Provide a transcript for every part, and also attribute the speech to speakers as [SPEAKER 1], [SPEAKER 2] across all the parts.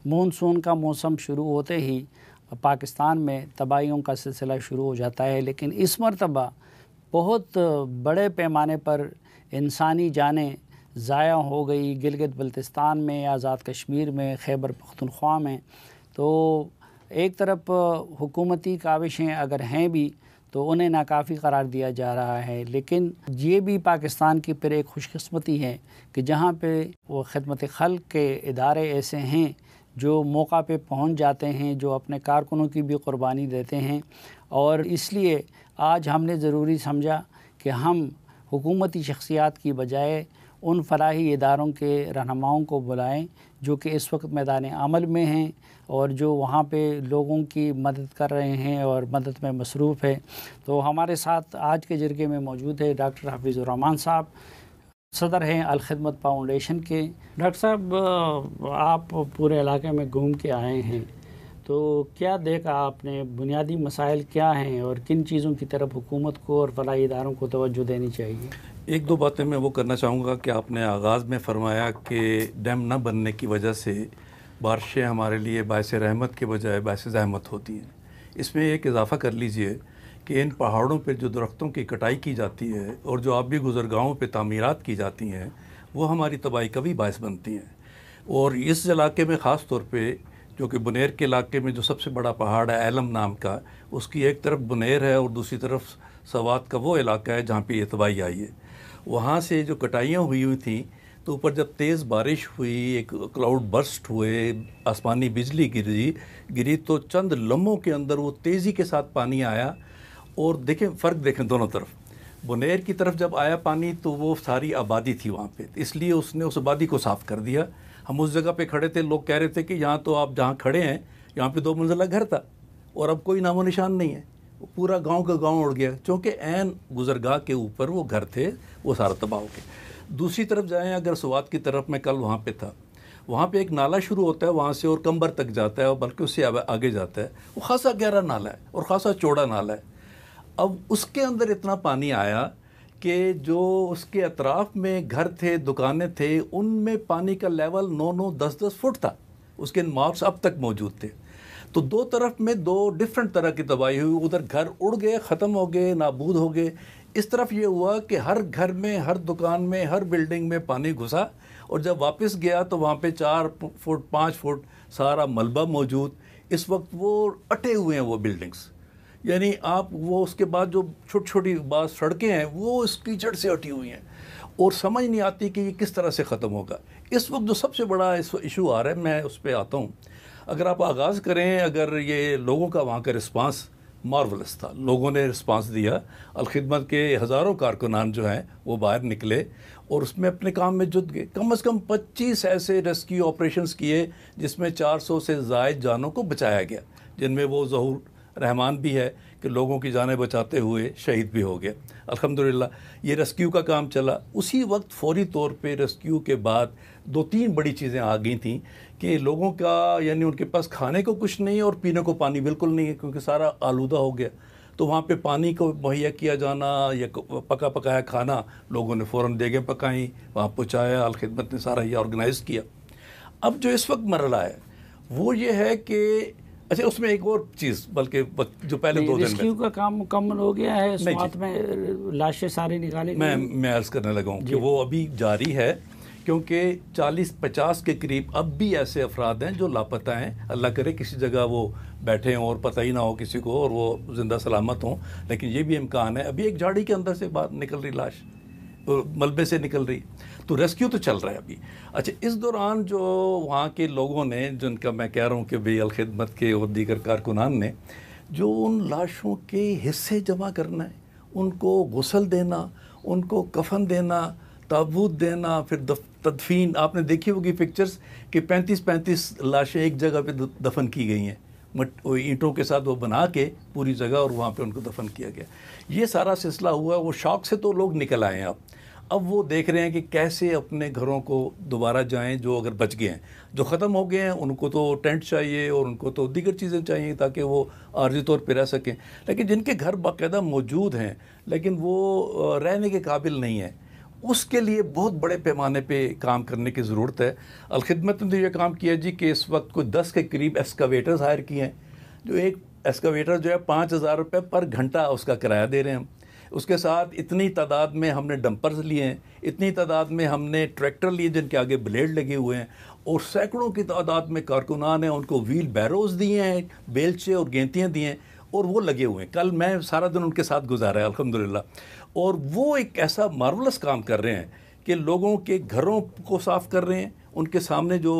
[SPEAKER 1] Monsoon کا موسم شروع ہوتے ہی پاکستان میں تباہیوں کا سلسلہ شروع ہو جاتا ہے، لیکن اس مرتبہ بہت بڑے پیمانے پر انسانی جانیں ضائع ہو گئی گلگت بلتستان میں، آزاد کشمیر میں، خیبر پختونخوا میں۔ تو ایک طرف حکومتی کاوشیں اگر ہیں بھی تو انہیں ناکافی قرار دیا جا رہا ہے، لیکن یہ بھی پاکستان کی پھر ایک خوش قسمتی ہے کہ جہاں پہ وہ خدمت خلق کے ادارے ایسے ہیں جو موقع پہ پہنچ جاتے ہیں، جو اپنے کارکنوں کی بھی قربانی دیتے ہیں، اور اس لیے آج ہم نے ضروری سمجھا کہ ہم حکومتی شخصیات کی بجائے ان فلاحی اداروں کے رہنماؤں کو بلائیں جو کہ اس وقت میدان عمل میں ہیں اور جو وہاں پہ لوگوں کی مدد کر رہے ہیں اور مدد میں مصروف ہے۔ تو ہمارے ساتھ آج کے جرگے میں موجود ہے ڈاکٹر حفیظ الرحمان صاحب، صدر ہیں الخدمت فاؤنڈیشن کے۔ ڈاکٹر صاحب، آپ پورے علاقے میں گھوم کے آئے ہیں، تو کیا دیکھا آپ نے؟ بنیادی مسائل کیا ہیں اور کن چیزوں کی طرف حکومت کو اور فلاحی اداروں کو توجہ دینی چاہیے؟
[SPEAKER 2] ایک دو باتیں میں وہ کرنا چاہوں گا کہ آپ نے آغاز میں فرمایا کہ ڈیم نہ بننے کی وجہ سے بارشیں ہمارے لیے باعث رحمت کے بجائے باعث زحمت ہوتی ہیں۔ اس میں ایک اضافہ کر لیجئے کہ ان پہاڑوں پہ جو درختوں کی کٹائی کی جاتی ہے اور جو آبی گزرگاہوں پہ تعمیرات کی جاتی ہیں وہ ہماری تباہی کا بھی باعث بنتی ہیں۔ اور اس علاقے میں خاص طور پہ جو کہ بنیر کے علاقے میں جو سب سے بڑا پہاڑ ہے ایلم نام کا، اس کی ایک طرف بنیر ہے اور دوسری طرف سوات کا وہ علاقہ ہے جہاں پہ یہ تباہی آئی ہے۔ وہاں سے جو کٹائیاں ہوئی تھیں تو اوپر جب تیز بارش ہوئی، ایک کلاؤڈ برسٹ ہوئے، آسمانی بجلی گری تو چند لمحوں کے اندر وہ تیزی کے ساتھ پانی آیا۔ اور دیکھیں فرق دیکھیں دونوں طرف، بنیر کی طرف جب آیا پانی تو وہ ساری آبادی تھی وہاں پہ، اس لیے اس نے اس آبادی کو صاف کر دیا۔ ہم اس جگہ پہ کھڑے تھے، لوگ کہہ رہے تھے کہ یہاں تو آپ جہاں کھڑے ہیں یہاں پہ 2 منزلہ گھر تھا اور اب کوئی نام و نشان نہیں ہے، پورا گاؤں کا گاؤں اڑ گیا، چونکہ عین گزرگاہ کے اوپر وہ گھر تھے، وہ سارا تباہ ہو گیا۔ دوسری طرف جائیں اگر سوات کی طرف، میں کل وہاں پہ تھا، وہاں پہ ایک نالا شروع ہوتا ہے وہاں سے اور کمبر تک جاتا ہے اور بلکہ اس سے آگے جاتا ہے، وہ خاصا گہرا نالا ہے اور خاصا چوڑا نالا ہے۔ اب اس کے اندر اتنا پانی آیا کہ جو اس کے اطراف میں گھر تھے، دکانیں تھے، ان میں پانی کا لیول 9-9 10-10 فٹ تھا، اس کے مارکس اب تک موجود تھے۔ تو دو طرف میں 2 ڈیفرنٹ طرح کی تباہی ہوئی، ادھر گھر اڑ گئے، ختم ہو گئے، نابود ہو گئے۔ اس طرف یہ ہوا کہ ہر گھر میں، ہر دکان میں، ہر بلڈنگ میں پانی گھسا، اور جب واپس گیا تو وہاں پہ 4 فٹ 5 فٹ سارا ملبہ موجود۔ اس وقت وہ اٹے ہوئے ہیں وہ بلڈنگز، یعنی آپ وہ اس کے بعد جو چھوٹی چھوٹی بعض سڑکیں ہیں وہ اس کیچڑ سے اٹی ہوئی ہیں، اور سمجھ نہیں آتی کہ یہ کس طرح سے ختم ہوگا۔ اس وقت جو سب سے بڑا ایشو آ رہا ہے، میں اس پہ آتا ہوں۔ اگر آپ آغاز کریں، اگر یہ لوگوں کا وہاں کا رسپانس مارولس تھا، لوگوں نے رسپانس دیا، الخدمت کے ہزاروں کارکنان جو ہیں وہ باہر نکلے اور اس میں اپنے کام میں جت گئے۔ کم از کم 25 ایسے ریسکیو آپریشنز کیے جس میں 400 سے زائد جانوں کو بچایا گیا، جن میں وہ ظہور رحمان بھی ہے کہ لوگوں کی جانیں بچاتے ہوئے شہید بھی ہو گیا۔ الحمدللہ یہ ریسکیو کا کام چلا۔ اسی وقت فوری طور پہ ریسکیو کے بعد 2-3 بڑی چیزیں آ گئی تھیں کہ لوگوں کا یعنی ان کے پاس کھانے کو کچھ نہیں ہے اور پینے کو پانی بالکل نہیں ہے کیونکہ سارا آلودہ ہو گیا۔ تو وہاں پہ پانی کو مہیا کیا جانا یا پکا پکایا کھانا لوگوں نے فوراً دیگیں پکائیں، وہاں پہنچایا، الخدمت نے سارا یہ آرگنائز کیا۔ اب جو اس وقت مرحلہ ہے وہ یہ ہے کہ اچھا اس میں ایک اور چیز، بلکہ جو پہلے 2 دن میں
[SPEAKER 1] ریسکیو کا کام مکمل ہو گیا ہے، سوات میں لاشیں ساری نکالی گئی؟
[SPEAKER 2] میں عرض کرنے لگا ہوں کہ وہ ابھی جاری ہے، کیونکہ 40-50 کے قریب اب بھی ایسے افراد ہیں جو لاپتہ ہیں۔ اللہ کرے کسی جگہ وہ بیٹھے ہوں اور پتہ ہی نہ ہو کسی کو اور وہ زندہ سلامت ہوں، لیکن یہ بھی امکان ہے۔ ابھی ایک جھاڑی کے اندر سے باہر نکل رہی لاش، ملبے سے نکل رہی، تو ریسکیو تو چل رہا ہے ابھی۔ اچھا اس دوران جو وہاں کے لوگوں نے، جن کا میں کہہ رہا ہوں کہ بھی الخدمت کے اور دیگر کارکنان نے جو ان لاشوں کے حصے جمع کرنا ہے، ان کو غسل دینا، ان کو کفن دینا، تابوت دینا، پھر تدفین، آپ نے دیکھی ہوگی پکچرز کہ 35 لاشیں ایک جگہ پہ دفن کی گئی ہیں، اینٹوں کے ساتھ وہ بنا کے پوری جگہ، اور وہاں پہ ان کو دفن کیا گیا۔ یہ سارا سلسلہ ہوا۔ وہ شوق سے تو لوگ نکل آئے ہیں اب وہ دیکھ رہے ہیں کہ کیسے اپنے گھروں کو دوبارہ جائیں، جو اگر بچ گئے ہیں، جو ختم ہو گئے ہیں ان کو تو ٹینٹ چاہیے اور ان کو تو دیگر چیزیں چاہیے تاکہ وہ عارضی طور پہ رہ سکیں، لیکن جن کے گھر باقاعدہ موجود ہیں لیکن وہ رہنے کے قابل نہیں ہیں، اس کے لیے بہت بڑے پیمانے پہ کام کرنے کی ضرورت ہے. الخدمت نے یہ کام کیا جی کہ اس وقت کوئی 10 کے قریب ایکسکاویٹرز ہائر کیے ہیں, جو ایک ایکسکاویٹر جو ہے 5,000 روپے پر گھنٹہ اس کا کرایہ دے رہے ہیں ہم. اس کے ساتھ اتنی تعداد میں ہم نے ڈمپرز لیے ہیں, اتنی تعداد میں ہم نے ٹریکٹر لیے جن کے آگے بلیڈ لگے ہوئے ہیں, اور سینکڑوں کی تعداد میں کارکنان ہیں, ان کو ویل بیروز دیے ہیں, بیلچے اور گینتیاں دی ہیں, اور وہ لگے ہوئے ہیں. کل میں سارا دن ان کے ساتھ گزارا ہے الحمدللہ, اور وہ ایک ایسا مارولس کام کر رہے ہیں کہ لوگوں کے گھروں کو صاف کر رہے ہیں, ان کے سامنے جو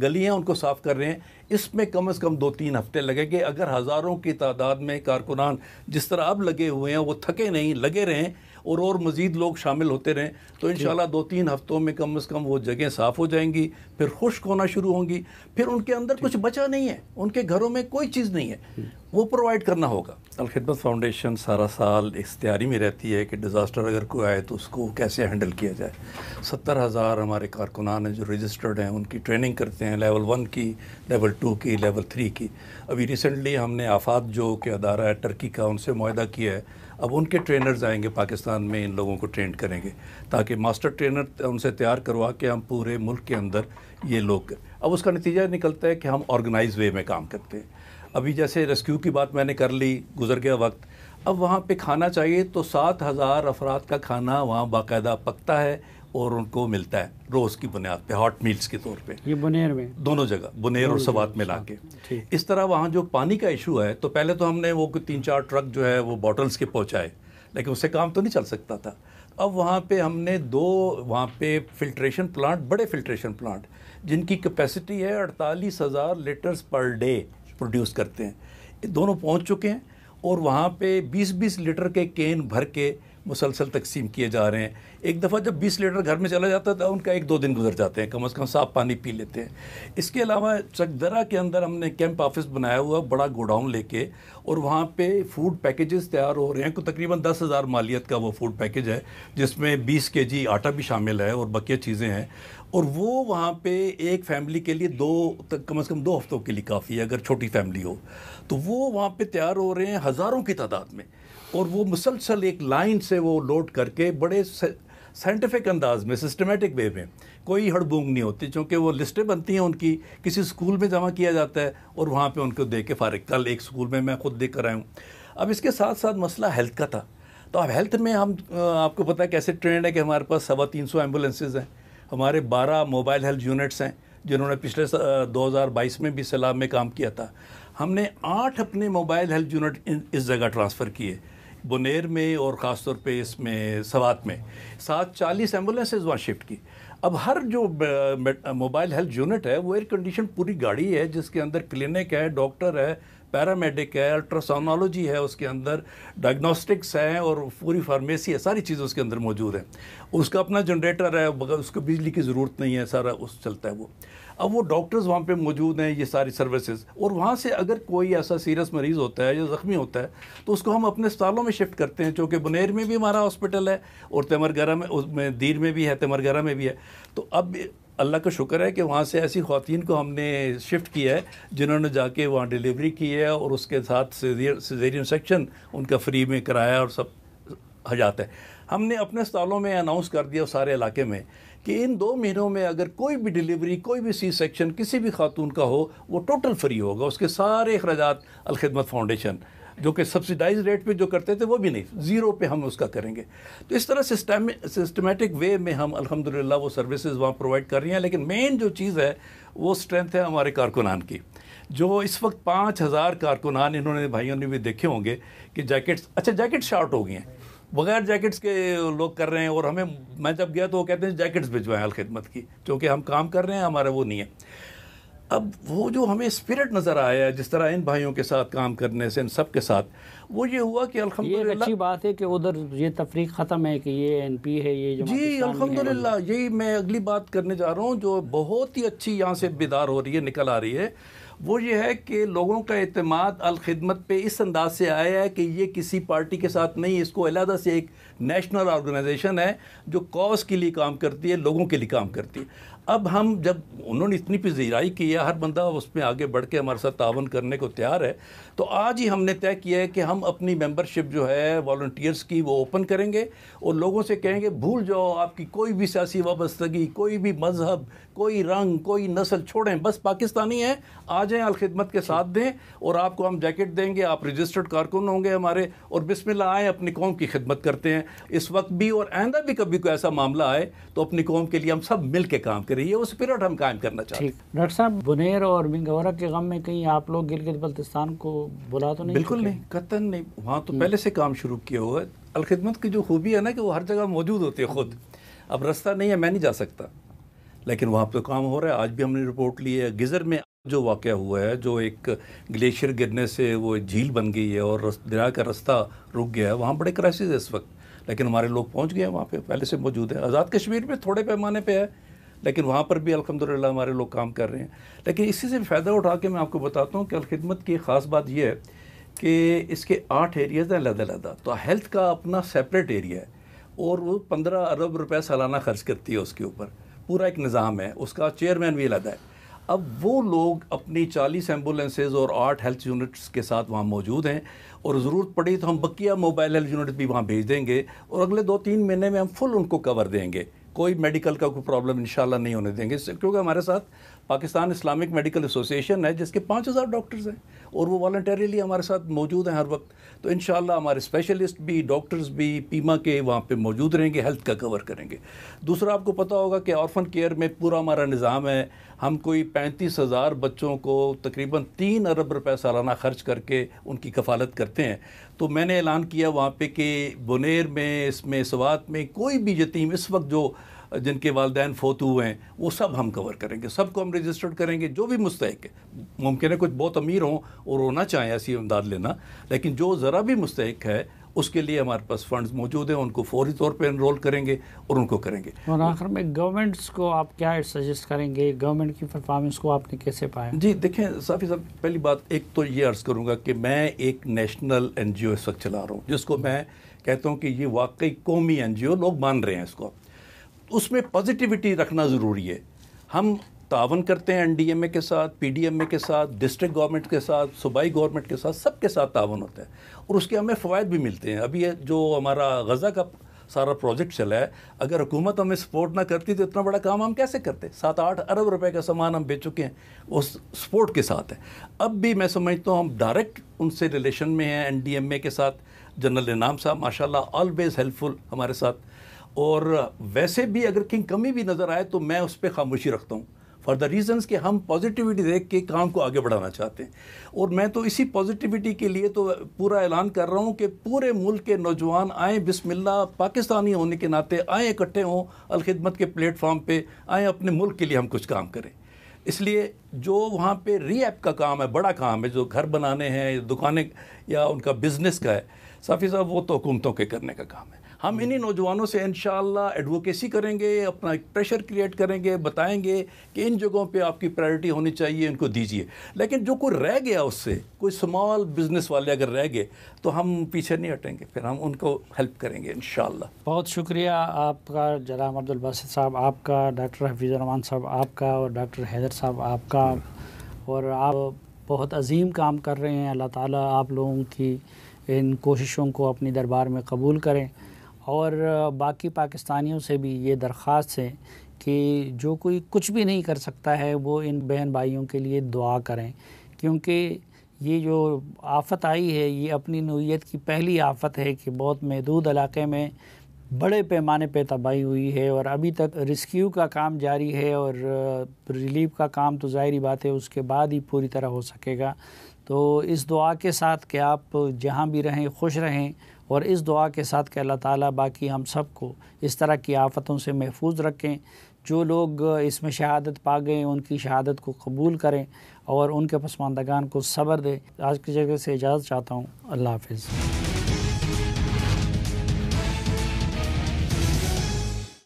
[SPEAKER 2] گلی ہیں ان کو صاف کر رہے ہیں. اس میں کم از کم 2-3 ہفتے لگیں گے. اگر ہزاروں کی تعداد میں کارکنان جس طرح اب لگے ہوئے ہیں وہ تھکے نہیں, لگے رہیں اور مزید لوگ شامل ہوتے رہیں, تو انشاءاللہ 2-3 ہفتوں میں کم از کم وہ جگہیں صاف ہو جائیں گی, پھر خشک ہونا شروع ہوں گی. پھر ان کے اندر کچھ بچا نہیں ہے, ان کے گھروں میں کوئی چیز نہیں ہے, وہ پرووائڈ کرنا ہوگا. الخدمت فاؤنڈیشن سارا سال اس تیاری میں رہتی ہے کہ ڈیزاسٹر اگر کوئی آئے تو اس کو کیسے ہینڈل کیا جائے. 70,000 ہمارے کارکنان ہیں جو رجسٹرڈ ہیں, ان کی ٹریننگ کرتے ہیں, لیول 1 کی, لیول 2 کی, لیول 3 کی. ابھی ریسنٹلی ہم نے آفات جو کہ ادارہ ہے ٹرکی کا, ان سے معاہدہ کیا ہے. اب ان کے ٹرینرز آئیں گے پاکستان میں, ان لوگوں کو ٹرین کریں گے تاکہ ماسٹر ٹرینر ان سے تیار کروا کے ہم پورے ملک کے اندر یہ لوگ. اب اس کا نتیجہ نکلتا ہے کہ ہم آرگنائز وے میں کام کرتے ہیں. ابھی جیسے ریسکیو کی بات میں نے کر لی, گزر گیا وقت. اب وہاں پہ کھانا چاہیے تو 7,000 افراد کا کھانا وہاں باقاعدہ پکتا ہے اور ان کو ملتا ہے روز کی بنیاد پہ, ہاٹ میلز کے طور پہ.
[SPEAKER 1] یہ بنیر میں
[SPEAKER 2] دونوں جگہ, بنیر اور سوات میں لا کے. اس طرح وہاں جو پانی کا ایشو ہے, تو پہلے تو ہم نے وہ 3-4 ٹرک جو ہے وہ بوٹلز کے پہنچائے, لیکن اس سے کام تو نہیں چل سکتا تھا. اب وہاں پہ ہم نے 2 وہاں پہ فلٹریشن پلانٹ, بڑے فلٹریشن پلانٹ جن کی کیپیسٹی ہے 48,000 لیٹرز پر ڈے پروڈیوس کرتے ہیں, دونوں پہنچ چکے ہیں. اور وہاں پہ 20-20 لیٹر کے کین بھر کے مسلسل تقسیم کیے جا رہے ہیں. ایک دفعہ جب 20 لیٹر گھر میں چلا جاتا تھا, ان کا 1-2 دن گزر جاتے ہیں, کم از کم صاف پانی پی لیتے ہیں. اس کے علاوہ چکدرہ کے اندر ہم نے کیمپ آفس بنایا ہوا, بڑا گوڈاؤن لے کے, اور وہاں پہ فوڈ پیکیجز تیار ہو رہے ہیں. کو تقریباً 10,000 مالیت کا وہ فوڈ پیکیج ہے, جس میں 20 kg آٹا بھی شامل ہے اور بقیہ چیزیں ہیں. اور وہ وہاں پہ ایک فیملی کے لیے کم از کم 2 ہفتوں کے لیے کافی ہے, اگر چھوٹی فیملی ہو تو. وہ وہاں پہ تیار ہو رہے ہیں ہزاروں کی تعداد میں, اور وہ مسلسل ایک لائن سے وہ لوڈ کر کے بڑے سائنٹیفک انداز میں, سسٹمیٹک وے میں, کوئی ہڑبونگ نہیں ہوتی, چونکہ وہ لسٹیں بنتی ہیں ان کی, کسی اسکول میں جمع کیا جاتا ہے اور وہاں پہ ان کو دے کے فارغ. کل ایک اسکول میں خود دیکھ کر آیا ہوں. اب اس کے ساتھ ساتھ مسئلہ ہیلتھ کا تھا, تو اب ہیلتھ میں ہم, آپ کو پتہ ہے کیسے ٹرینڈ ہے کہ ہمارے پاس 350 ایمبولینسز ہیں, ہمارے 12 موبائل ہیلتھ یونٹس ہیں جنہوں نے پچھلے 2022 میں بھی سیلاب میں کام کیا تھا. ہم نے 8 اپنے موبائل ہیلتھ یونٹ اس جگہ ٹرانسفر کیے, بنیر میں اور خاص طور پہ اس میں سوات میں. 40 ایمبولینسز وہاں شفٹ کی. اب ہر جو موبائل ہیلتھ یونٹ ہے وہ ایئر کنڈیشن پوری گاڑی ہے, جس کے اندر کلینک ہے, ڈاکٹر ہے, پیرامیڈک ہے, الٹراسونالوجی ہے, اس کے اندر ڈائگنوسٹکس ہیں, اور پوری فارمیسی ہے, ساری چیزیں اس کے اندر موجود ہیں. اس کا اپنا جنریٹر ہے, بغیر اس کو بجلی کی ضرورت نہیں ہے, سارا اس چلتا ہے وہ. اب وہ ڈاکٹرز وہاں پہ موجود ہیں, یہ ساری سروسز. اور وہاں سے اگر کوئی ایسا سیریس مریض ہوتا ہے یا زخمی ہوتا ہے تو اس کو ہم اپنے اسپتالوں میں شفٹ کرتے ہیں, چونکہ بنیر میں بھی ہمارا ہاسپٹل ہے اور تیمرگرہ میں, دیر میں بھی ہے, تیمرگرہ میں بھی ہے. تو اب اللہ کا شکر ہے کہ وہاں سے ایسی خواتین کو ہم نے شفٹ کیا ہے جنہوں نے جا کے وہاں ڈیلیوری کی ہے, اور اس کے ساتھ سیزیرین سیکشن ان کا فری میں کرایا, اور سب حاجات ہے. ہم نے اپنے اسپتالوں میں اناؤنس کر دیا سارے علاقے میں کہ ان 2 مہینوں میں اگر کوئی بھی ڈیلیوری, کوئی بھی سی سیکشن کسی بھی خاتون کا ہو, وہ ٹوٹل فری ہوگا. اس کے سارے اخراجات الخدمت فاؤنڈیشن, جو کہ سبسیڈائز ریٹ پہ جو کرتے تھے وہ بھی نہیں, 0 پہ ہم اس کا کریں گے. تو اس طرح سسٹمیٹک وے میں ہم الحمدللہ وہ سروسز وہاں پرووائڈ کر رہی ہیں. لیکن مین جو چیز ہے وہ اسٹرینتھ ہے ہمارے کارکنان کی, جو اس وقت 5,000 کارکنان, انہوں نے بھائیوں نے بھی دیکھے ہوں گے کہ جیکٹس شارٹ ہو گئی ہیں, بغیر جیکٹس کے لوگ کر رہے ہیں. اور ہمیں, میں جب گیا تو وہ کہتے ہیں جیکٹس بھجوائیں الخدمت کی, چونکہ ہم کام کر رہے ہیں, ہمارا وہ نہیں ہے. اب وہ جو ہمیں اسپرٹ نظر آیا ہے جس طرح ان بھائیوں کے ساتھ کام کرنے سے, ان سب کے ساتھ, وہ یہ ہوا کہ الحمدللہ,
[SPEAKER 1] یہ اچھی بات ہے کہ ادھر یہ تفریق ختم ہے کہ یہ NP ہے, یہ جو
[SPEAKER 2] جی الحمدللہ. یہی میں اگلی بات کرنے جا رہا ہوں جو بہت ہی اچھی یہاں سے بیدار ہو رہی ہے, نکل آ رہی ہے. وہ یہ ہے کہ لوگوں کا اعتماد الخدمت پہ اس انداز سے آیا ہے کہ یہ کسی پارٹی کے ساتھ نہیں، اس کو علیحدہ سے ایک نیشنل آرگنائزیشن ہے جو کاز کے لیے کام کرتی ہے، لوگوں کے لیے کام کرتی ہے۔ اب ہم جب انہوں نے اتنی پذیرائی کی ہے، ہر بندہ اس میں آگے بڑھ کے ہمارے ساتھ تعاون کرنے کو تیار ہے، تو آج ہی ہم نے طے کیا ہے کہ ہم اپنی ممبرشپ جو ہے والنٹیئرس کی وہ اوپن کریں گے اور لوگوں سے کہیں گے بھول جاؤ آپ کی کوئی بھی سیاسی وابستگی، کوئی بھی مذہب، کوئی رنگ، کوئی نسل، چھوڑیں، بس پاکستانی ہیں، آ جائیں، الخدمت کے ساتھ دیں اور آپ کو ہم جیکٹ دیں گے، آپ رجسٹرڈ کارکن ہوں گے ہمارے، اور بسم اللہ آئیں، اپنی قوم کی خدمت کرتے ہیں اس وقت بھی، اور آئندہ بھی کبھی کوئی ایسا معاملہ آئے تو اپنی قوم کے لیے ہم سب مل کے کام کریں، یہ وہ اسپرٹ ہم قائم کرنا چاہتے ہیں۔
[SPEAKER 1] ڈاکٹر صاحب، بنیر اور منگورہ کے غم میں کہیں آپ لوگ گلگت بلتستان کو بلا تو نہیں؟
[SPEAKER 2] بالکل نہیں، قطعاً نہیں، وہاں تو پہلے سے کام شروع کیا ہوا ہے۔ الخدمت کی جو خوبی ہے نا کہ وہ ہر جگہ موجود ہوتی ہے خود، اب رستہ نہیں ہے، میں نہیں جا سکتا، لیکن وہاں پہ کام ہو رہا ہے۔ آج بھی ہم نے رپورٹ لی ہے گزر میں جو واقعہ ہوا ہے، جو ایک گلیشیئر گرنے سے وہ جھیل بن گئی ہے اور دریا کا رستہ رک گیا ہے، وہاں بڑے کرائسس ہے اس وقت، لیکن ہمارے لوگ پہنچ گئے ہیں وہاں پہ، پہلے سے موجود ہے۔ آزاد کشمیر میں تھوڑے پیمانے پہ ہے، لیکن وہاں پر بھی الحمدللہ ہمارے لوگ کام کر رہے ہیں۔ لیکن اسی سے فائدہ اٹھا کے میں آپ کو بتاتا ہوں کہ الخدمت کی خاص بات یہ ہے کہ اس کے 8 ایریاز ہیں علیحدہ علیحدہ، تو ہیلتھ کا اپنا سیپریٹ ایریا ہے اور وہ 15 ارب روپے سالانہ خرچ کرتی ہے اس کے اوپر، پورا ایک نظام ہے، اس کا چیئرمین بھی علیحدہ ہے۔ اب وہ لوگ اپنی 40 ایمبولینسز اور 8 ہیلتھ یونٹس کے ساتھ وہاں موجود ہیں، اور ضرورت پڑی تو ہم بقیہ موبائل ہیلتھ یونٹ بھی وہاں بھیج دیں گے، اور اگلے 2-3 مہینے میں ہم فل ان کو کور دیں گے، کوئی میڈیکل کا کوئی پرابلم انشاءاللہ نہیں ہونے دیں گے، کیونکہ ہمارے ساتھ پاکستان اسلامک میڈیکل ایسوسیشن ہے جس کے 5000 ڈاکٹرز ہیں اور وہ والنٹریلی ہمارے ساتھ موجود ہیں ہر وقت، تو انشاءاللہ ہمارے اسپیشلسٹ بھی، ڈاکٹرز بھی پیما کے وہاں پہ موجود رہیں گے، ہیلتھ کا کور کریں گے۔ دوسرا آپ کو پتہ ہوگا کہ آرفن کیئر میں پورا ہمارا نظام ہے، ہم کوئی 35,000 بچوں کو تقریباً 3 ارب روپے سالانہ خرچ کر کے ان کی کفالت کرتے ہیں۔ تو میں نے اعلان کیا وہاں پہ کہ بنیر میں، اس میں سوات میں کوئی بھی یتیم اس وقت جو جن کے والدین فوت ہوئے ہیں وہ سب ہم کور کریں گے، سب کو ہم رجسٹرڈ کریں گے، جو بھی مستحق ہے۔ ممکن ہے کچھ بہت امیر ہوں اور وہ نہ چاہیں ایسی امداد لینا، لیکن جو ذرا بھی مستحق ہے اس کے لیے ہمارے پاس فنڈز موجود ہیں، ان کو فوری طور پہ انرول کریں گے اور ان کو کریں گے۔
[SPEAKER 1] اور آخر میں گورنمنٹس کو آپ کیا سجیسٹ کریں گے؟ گورنمنٹ کی پرفارمنس کو آپ نے کیسے پایا؟
[SPEAKER 2] جی دیکھیں صافی صاحب، پہلی بات ایک تو یہ عرض کروں گا کہ میں ایک نیشنل این جی او اس وقت چلا رہا ہوں، جس کو میں کہتا ہوں کہ یہ واقعی قومی این جی او، لوگ مان رہے ہیں اس کو، اس میں پازیٹیوٹی رکھنا ضروری ہے۔ ہم تعاون کرتے ہیں این ڈی ایم اے کے ساتھ، پی ڈی ایم اے کے ساتھ، ڈسٹرکٹ گورنمنٹ کے ساتھ، صوبائی گورنمنٹ کے ساتھ، سب کے ساتھ تعاون ہوتا ہے اور اس کے ہمیں فوائد بھی ملتے ہیں۔ ابھی جو ہمارا غزہ کا سارا پروجیکٹ چلا ہے، اگر حکومت ہمیں سپورٹ نہ کرتی تو اتنا بڑا کام ہم کیسے کرتے؟ 7-8 ارب روپے کا سامان ہم بیچ چکے ہیں، اس سپورٹ کے ساتھ ہے۔ اب بھی میں سمجھتا ہوں ہم ڈائریکٹ ان سے ریلیشن میں ہیں، این ڈی ایم اے کے ساتھ۔ جنرل انعام صاحب ماشاءاللہ آلویز ہیلپ فل ہمارے ساتھ، اور ویسے بھی اگر کہیں کمی بھی نظر آئے تو میں اس پہ خاموشی رکھتا ہوں، فار دا ریزنس کہ ہم پازیٹیوٹی دیکھ کے کام کو آگے بڑھانا چاہتے ہیں، اور میں تو اسی پازیٹیوٹی کے لیے تو پورا اعلان کر رہا ہوں کہ پورے ملک کے نوجوان آئیں، بسم اللہ، پاکستانی ہونے کے ناطے آئیں، اکٹھے ہوں الخدمت کے پلیٹ فارم پہ آئیں، اپنے ملک کے لیے ہم کچھ کام کریں۔ اس لیے جو وہاں پہ ری ایپ کا کام ہے، بڑا کام ہے، جو گھر بنانے ہیں، دکانیں یا ان کا بزنس کا ہے، صافی صاحب وہ تو حکومتوں کے کرنے کا کام ہے۔ ہم انہی نوجوانوں سے انشاءاللہ ایڈوکیسی کریں گے، اپنا ایک پریشر کریٹ کریں گے، بتائیں گے کہ ان جگہوں پہ آپ کی پرائرٹی ہونی چاہیے، ان کو دیجیے۔ لیکن جو کوئی رہ گیا اس سے، کوئی اسمال بزنس والے اگر رہ گئے تو ہم پیچھے نہیں ہٹیں گے، پھر ہم ان کو ہیلپ کریں گے انشاءاللہ۔
[SPEAKER 1] بہت شکریہ آپ کا جناب عبدالباسط صاحب، آپ کا ڈاکٹر حفیظ الرحمان صاحب آپ کا، اور ڈاکٹر حیدر صاحب آپ کا، اور آپ بہت عظیم کام کر رہے ہیں۔ اللہ تعالیٰ آپ لوگوں کی ان کوششوں کو اپنی دربار میں قبول کریں، اور باقی پاکستانیوں سے بھی یہ درخواست ہے کہ جو کوئی کچھ بھی نہیں کر سکتا ہے وہ ان بہن بھائیوں کے لیے دعا کریں، کیونکہ یہ جو آفت آئی ہے یہ اپنی نوعیت کی پہلی آفت ہے کہ بہت محدود علاقے میں بڑے پیمانے پہ تباہی ہوئی ہے، اور ابھی تک ریسکیو کا کام جاری ہے، اور ریلیف کا کام تو ظاہری بات ہے اس کے بعد ہی پوری طرح ہو سکے گا۔ تو اس دعا کے ساتھ کہ آپ جہاں بھی رہیں خوش رہیں، اور اس دعا کے ساتھ کہ اللہ تعالیٰ باقی ہم سب کو اس طرح کی آفتوں سے محفوظ رکھیں، جو لوگ اس میں شہادت پا گئے ان کی شہادت کو قبول کریں، اور ان کے پسماندگان کو صبر دے۔ آج کی جگہ سے اجازت چاہتا ہوں، اللہ حافظ۔